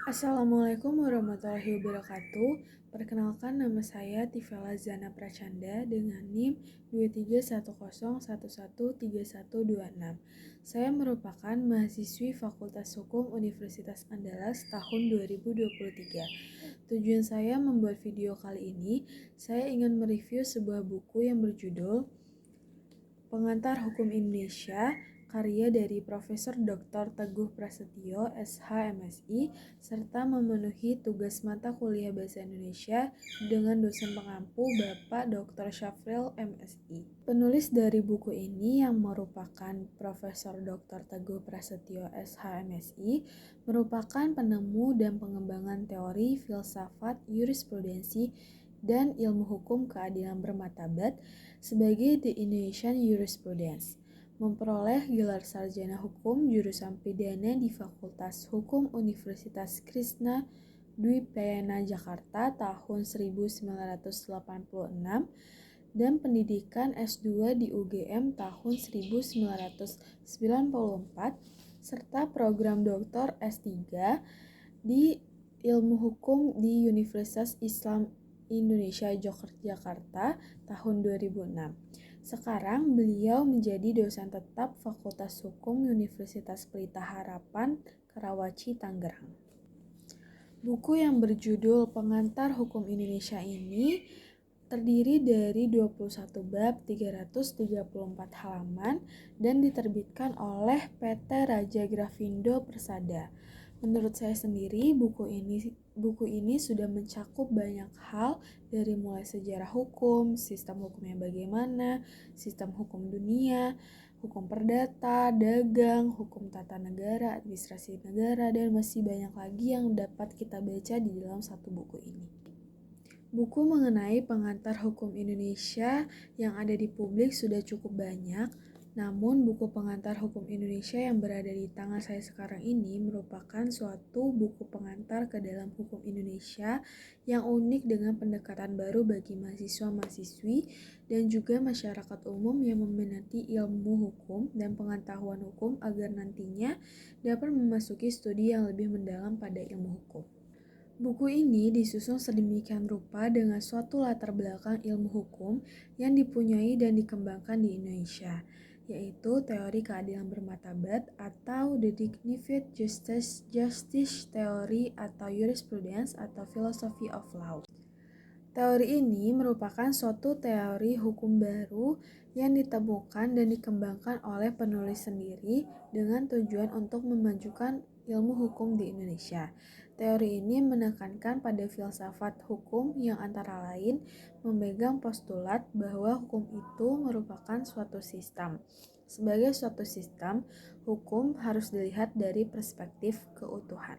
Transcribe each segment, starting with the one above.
Assalamualaikum warahmatullahi wabarakatuh. Perkenalkan, nama saya Tifela Zana Prachanda dengan NIM 2310113126. Saya merupakan mahasiswi Fakultas Hukum Universitas Andalas tahun 2023. Tujuan saya membuat video kali ini, saya ingin mereview sebuah buku yang berjudul Pengantar Hukum Indonesia, karya dari Profesor Dr. Teguh Prasetyo, SH MSI, serta memenuhi tugas mata kuliah Bahasa Indonesia dengan dosen pengampu Bapak Dr. Syafril MSI. Penulis dari buku ini yang merupakan Profesor Dr. Teguh Prasetyo, SH MSI, merupakan penemu dan pengembangan teori filsafat jurisprudensi dan ilmu hukum keadilan bermartabat sebagai The Indonesian Jurisprudence. Memperoleh gelar sarjana hukum jurusan pidana di Fakultas Hukum Universitas Krishna Dwipayana Jakarta tahun 1986 dan pendidikan S2 di UGM tahun 1994 serta program Doktor S3 di Ilmu Hukum di Universitas Islam Indonesia Yogyakarta tahun 2006. Sekarang beliau menjadi dosen tetap Fakultas Hukum Universitas Pelita Harapan, Karawaci, Tangerang. Buku yang berjudul Pengantar Hukum Indonesia ini terdiri dari 21 bab 334 halaman dan diterbitkan oleh PT Raja Grafindo Persada. Menurut saya sendiri, buku ini sudah mencakup banyak hal dari mulai sejarah hukum, sistem hukumnya bagaimana, sistem hukum dunia, hukum perdata, dagang, hukum tata negara, administrasi negara, dan masih banyak lagi yang dapat kita baca di dalam satu buku ini. Buku mengenai pengantar hukum Indonesia yang ada di publik sudah cukup banyak, namun buku pengantar hukum Indonesia yang berada di tangan saya sekarang ini merupakan suatu buku pengantar ke dalam hukum Indonesia yang unik dengan pendekatan baru bagi mahasiswa-mahasiswi dan juga masyarakat umum yang meminati ilmu hukum dan pengetahuan hukum agar nantinya dapat memasuki studi yang lebih mendalam pada ilmu hukum. Buku ini disusun sedemikian rupa dengan suatu latar belakang ilmu hukum yang dipunyai dan dikembangkan di Indonesia, yaitu teori keadilan bermartabat atau The Dignified Justice Theory atau Jurisprudence atau Philosophy of Law. Teori ini merupakan suatu teori hukum baru yang ditemukan dan dikembangkan oleh penulis sendiri dengan tujuan untuk memajukan ilmu hukum di Indonesia. Teori ini menekankan pada filsafat hukum yang antara lain memegang postulat bahwa hukum itu merupakan suatu sistem. Sebagai suatu sistem, hukum harus dilihat dari perspektif keutuhan.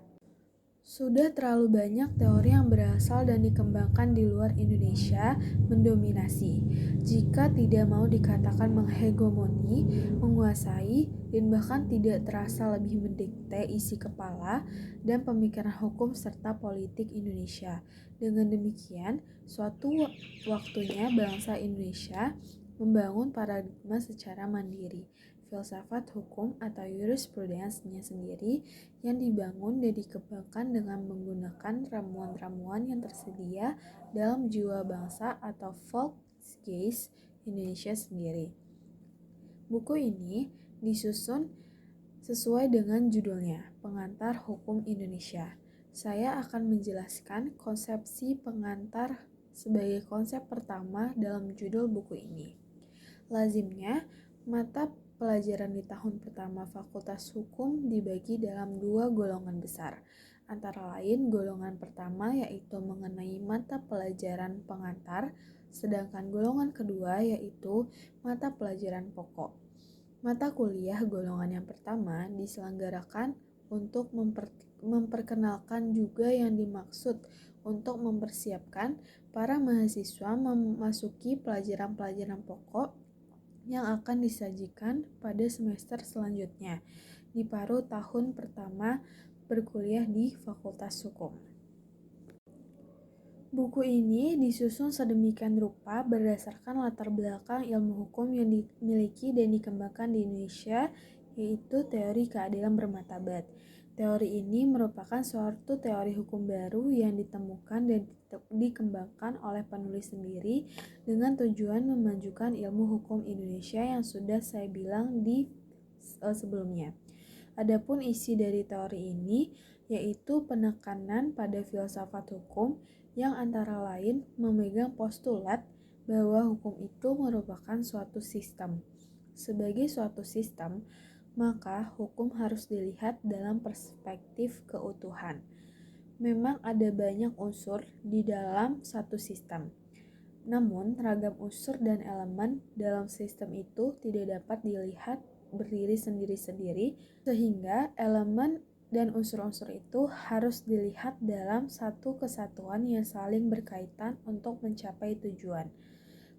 Sudah terlalu banyak teori yang berasal dan dikembangkan di luar Indonesia mendominasi, jika tidak mau dikatakan menghegemoni, menguasai, dan bahkan tidak terasa lebih mendikte isi kepala dan pemikiran hukum serta politik Indonesia. Dengan demikian, suatu waktunya bangsa Indonesia membangun paradigma secara mandiri, filsafat hukum atau jurisprudence-nya sendiri yang dibangun dan dikembangkan dengan menggunakan ramuan-ramuan yang tersedia dalam jiwa bangsa atau Volksgeist Indonesia sendiri. Buku ini disusun sesuai dengan judulnya, Pengantar Hukum Indonesia. Saya akan menjelaskan konsepsi pengantar sebagai konsep pertama dalam judul buku ini. Lazimnya, mata pelajaran di tahun pertama Fakultas Hukum dibagi dalam dua golongan besar, antara lain golongan pertama yaitu mengenai mata pelajaran pengantar, sedangkan golongan kedua yaitu mata pelajaran pokok. Mata kuliah golongan yang pertama diselenggarakan untuk memperkenalkan juga yang dimaksud untuk mempersiapkan para mahasiswa memasuki pelajaran-pelajaran pokok yang akan disajikan pada semester selanjutnya di paruh tahun pertama berkuliah di Fakultas Hukum. Buku ini disusun sedemikian rupa berdasarkan latar belakang ilmu hukum yang dimiliki dan dikembangkan di Indonesia, yaitu teori keadilan bermartabat. Teori ini merupakan suatu teori hukum baru yang ditemukan dan dikembangkan oleh penulis sendiri dengan tujuan memajukan ilmu hukum Indonesia yang sudah saya bilang di sebelumnya. Adapun isi dari teori ini yaitu penekanan pada filsafat hukum yang antara lain memegang postulat bahwa hukum itu merupakan suatu sistem. Sebagai suatu sistem, maka hukum harus dilihat dalam perspektif keutuhan. Memang ada banyak unsur di dalam satu sistem. Namun, ragam unsur dan elemen dalam sistem itu tidak dapat dilihat berdiri sendiri-sendiri, sehingga elemen dan unsur-unsur itu harus dilihat dalam satu kesatuan yang saling berkaitan untuk mencapai tujuan.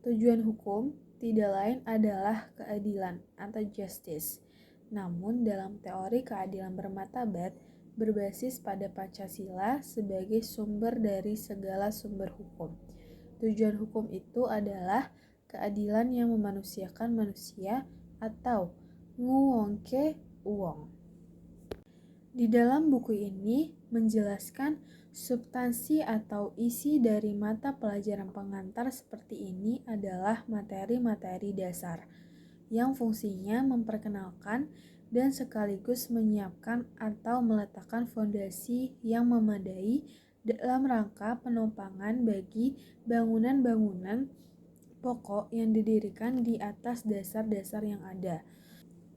Tujuan hukum tidak lain adalah keadilan atau justice. Namun dalam teori keadilan bermartabat berbasis pada Pancasila sebagai sumber dari segala sumber hukum. Tujuan hukum itu adalah keadilan yang memanusiakan manusia atau nguwongke uwong. Di dalam buku ini menjelaskan substansi atau isi dari mata pelajaran pengantar seperti ini adalah materi-materi dasar yang fungsinya memperkenalkan dan sekaligus menyiapkan atau meletakkan fondasi yang memadai dalam rangka penopangan bagi bangunan-bangunan pokok yang didirikan di atas dasar-dasar yang ada.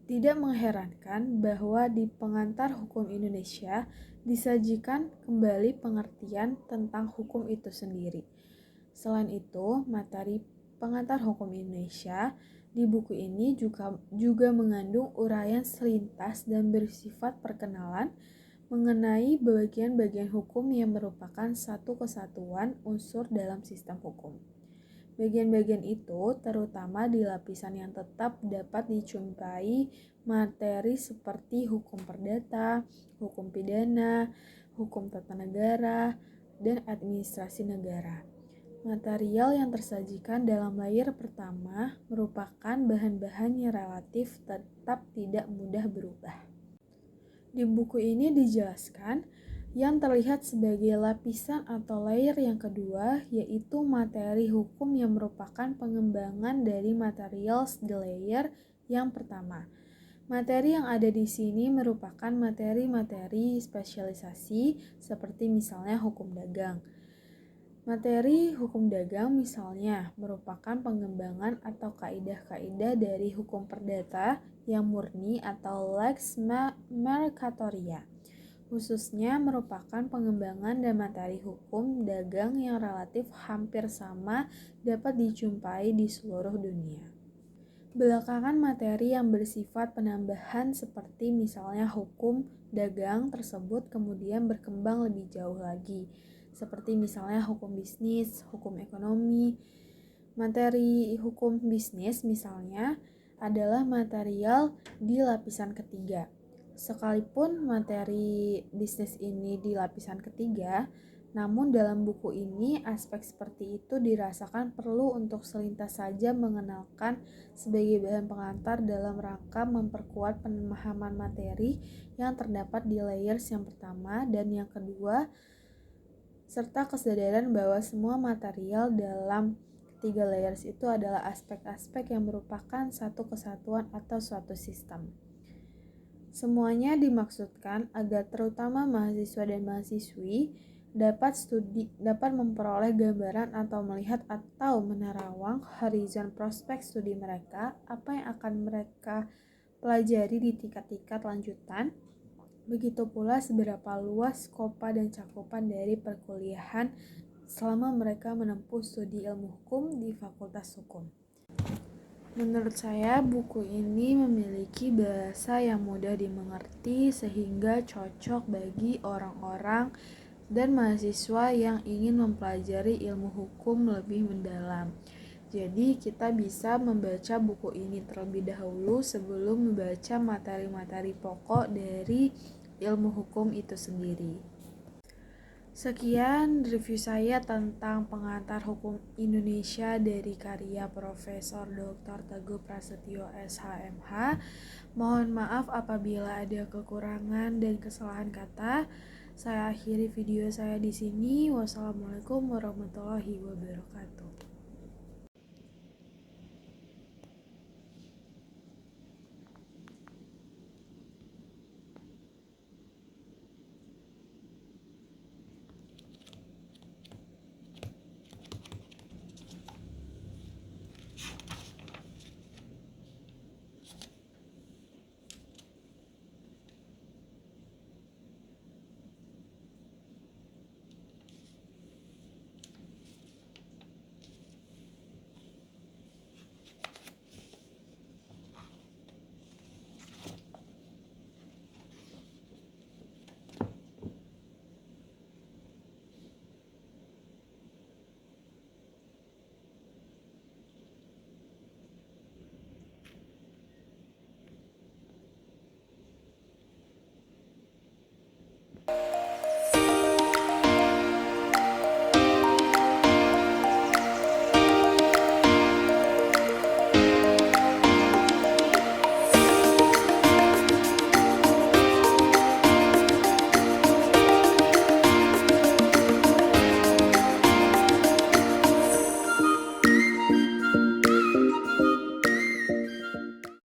Tidak mengherankan bahwa di pengantar hukum Indonesia disajikan kembali pengertian tentang hukum itu sendiri. Selain itu, materi pengantar hukum Indonesia di buku ini juga mengandung uraian selintas dan bersifat perkenalan mengenai bagian-bagian hukum yang merupakan satu kesatuan unsur dalam sistem hukum. Bagian-bagian itu terutama di lapisan yang tetap dapat dijumpai materi seperti hukum perdata, hukum pidana, hukum tata negara, dan administrasi negara. Material yang tersajikan dalam layar pertama merupakan bahan-bahan yang relatif tetap tidak mudah berubah. Di buku ini dijelaskan yang terlihat sebagai lapisan atau layer yang kedua yaitu materi hukum yang merupakan pengembangan dari material di layer yang pertama. Materi yang ada di sini merupakan materi-materi spesialisasi seperti misalnya hukum dagang. Materi hukum dagang misalnya merupakan pengembangan atau kaidah-kaidah dari hukum perdata yang murni atau lex mercatoria. Khususnya merupakan pengembangan dan materi hukum dagang yang relatif hampir sama dapat dijumpai di seluruh dunia. Belakangan materi yang bersifat penambahan seperti misalnya hukum dagang tersebut kemudian berkembang lebih jauh lagi. Seperti misalnya hukum bisnis, hukum ekonomi. Materi hukum bisnis misalnya adalah material di lapisan ketiga. Sekalipun materi bisnis ini di lapisan ketiga, namun dalam buku ini aspek seperti itu dirasakan perlu untuk selintas saja mengenalkan sebagai bahan pengantar dalam rangka memperkuat pemahaman materi yang terdapat di layers yang pertama dan yang kedua, serta kesadaran bahwa semua material dalam ketiga layers itu adalah aspek-aspek yang merupakan satu kesatuan atau suatu sistem. Semuanya dimaksudkan agar terutama mahasiswa dan mahasiswi dapat memperoleh gambaran atau melihat atau menerawang horizon prospek studi mereka, apa yang akan mereka pelajari di tingkat-tingkat lanjutan. Begitu pula seberapa luas skopa dan cakupan dari perkuliahan selama mereka menempuh studi ilmu hukum di Fakultas Hukum. Menurut saya, buku ini memiliki bahasa yang mudah dimengerti sehingga cocok bagi orang-orang dan mahasiswa yang ingin mempelajari ilmu hukum lebih mendalam. Jadi kita bisa membaca buku ini terlebih dahulu sebelum membaca materi-materi pokok dari ilmu hukum itu sendiri. Sekian review saya tentang pengantar hukum Indonesia dari karya Profesor Dr. Teguh Prasetyo SHMH. Mohon maaf apabila ada kekurangan dan kesalahan kata. Saya akhiri video saya di sini. Wassalamualaikum warahmatullahi wabarakatuh.